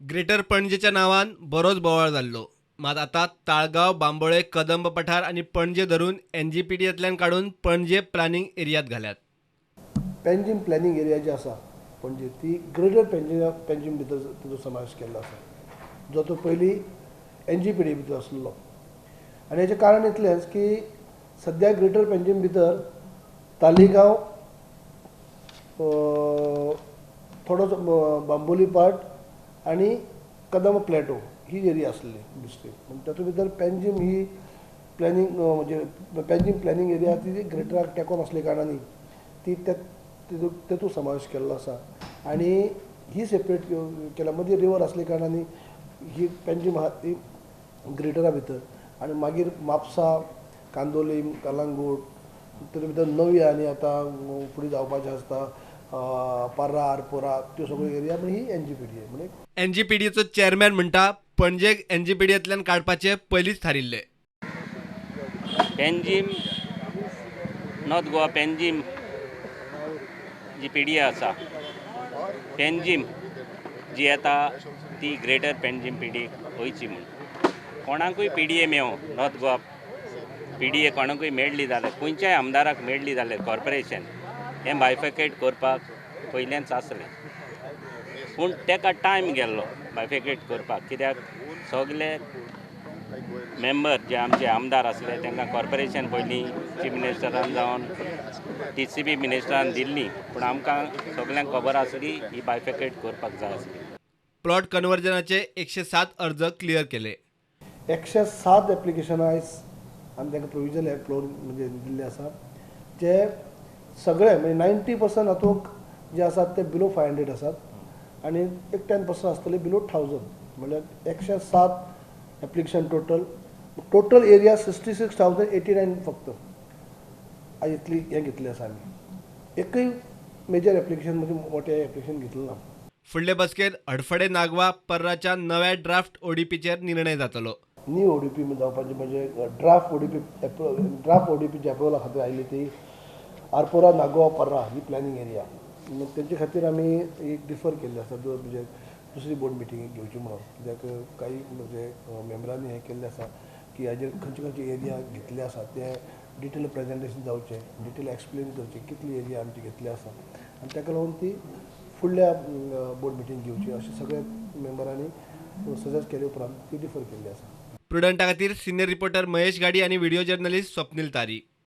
Greater पणजेच्या नावान बरोच बोवाळ जाल्लो. मात आता ताळगाव, बांबोळे, कदंब पठार आणि पणजे धरून NGPDतल्यान काढून पणजे प्लॅनिंग एरियात घाल्यात. पेंजीम प्लॅनिंग एरिया जी आसा पणजे ती ग्रेटर पेंजीम भितर तिचो समावेश केल्लो आसा, जो तो पयलीं NGPD भितर आसलो. आनी हेचें कारण इतलेंच की सद्या ग्रेटर पेंजीम भितर तालिगांव, थोडोसो बांबोली पार्ट आनी कदंब प्लॅटो ही एरिया आसली डिस्ट्रिक्ट. तातूंत भितर पेंजीम ही प्लॅनिंग म्हणजे पेंजीम प्लॅनिंग एरिया ती ग्रेटराक तेंकोन आसले कारणान ती तेतूंत समावेश केल्लो आसा. आनी ही सेपरेट केल्या मदीं रिवर आसले कारणान ही पेंजीम आहा ती ग्रेटरा भितर. आनी मागीर म्हापसा, कांदोलीम, कलंगूट, तातूंत भितर नवी आनी आतां फुडें जावपाचें आसता पार्रा, आरपोरा, त्यो सगळ्यो एरिया म्हणजे ही NGPD म्हणजे NGPDचो चेअरमॅन म्हणटा पणजेक NGPDतल्यान काडपाचे पयलींच थारिल्ले. पेंजीम, नॉर्थ गोवा पेंजीम जी पिडी आसा, पेंजीम जी येता ती ग्रेटर पेंजीम पिडी वयची म्हूण. कोणाकूय PDA मेळो, नॉर्थ गोवा PDA कोणाकूय मेळ्ळी जाल्यार, खंयच्याय आमदाराक मेळ्ळी जाल्यार कॉर्पोरेशन हें बायफिकेट करपाक पयलेंच आसलें. पूण ताका टायम गेल्लो बायफिकेट करपाक, कित्याक सगळे मेंबर जे आमचे आमदार आसले तांकां कॉर्पोरेशन पयलीं चीफ मिनिस्टरान जावन TCP मिनिस्टरान दिल्ली, पूण आमकां सगल्यांक खबर आसली ही बायफिकेट करपाक जाय आसली. प्लॉट कन्वर्जनाचे 107 अर्ज क्लियर केले. 107 एप्लिकेशनां आयज आमी तांकां प्रोविजनल फ्लोर म्हणजे दिल्ले आसा, जे सगळे म्हणजे 90% हातूंक जे आसात ते बिलो 500 आसात आनी एक 10% आसतले बिलो 1000. म्हणल्यार 107 एप्लिकेशन टोटल एरिया 66,089 फक्त आयज इतली हें घेतली आसा आमी. एकूय मेजर एप्लिकेशन म्हणजे मोठें एप्लिकेशन घेतलें ना. फुडले बसकेत हडफडे नागवा पर्राच्या नव्या ड्राफ्ट ODPचेर निर्णय जातलो. न्यू ODP जावपाची म्हणजे ड्राफ्ट ODP जी एप्रुवला खातीर आयली ती आरपोरा, नागोवा, पर्रा ही प्लॅनिंग एरिया. तेंचे खातीर आमी एक डिफर केल्ले आसा, म्हणजे दुसरी बोर्ड मिटींग घेवची म्हणून. कित्याक काही म्हणजे मेंबरांनी हें केल्लें आसा की हाजेर खंयचे खंयचे एरिया घेतले आसा ते डिटेल प्रेजेंटेशन जावचें, डिटेल एक्सप्लेन करचें कितली एरिया आमची घेतली आसा, आनी ताका लागून ती फुडल्या बोर्ड मिटींग घेवची अशें सगळ्या मेंबरांनी सजेस्ट केले उपरांत ती डिफर केल्ली आसा. प्रुडंटा खातीर सिनियर रिपोर्टर महेश गाडी आणि व्हिडिओ जर्नलिस्ट स्वप्नील तारी.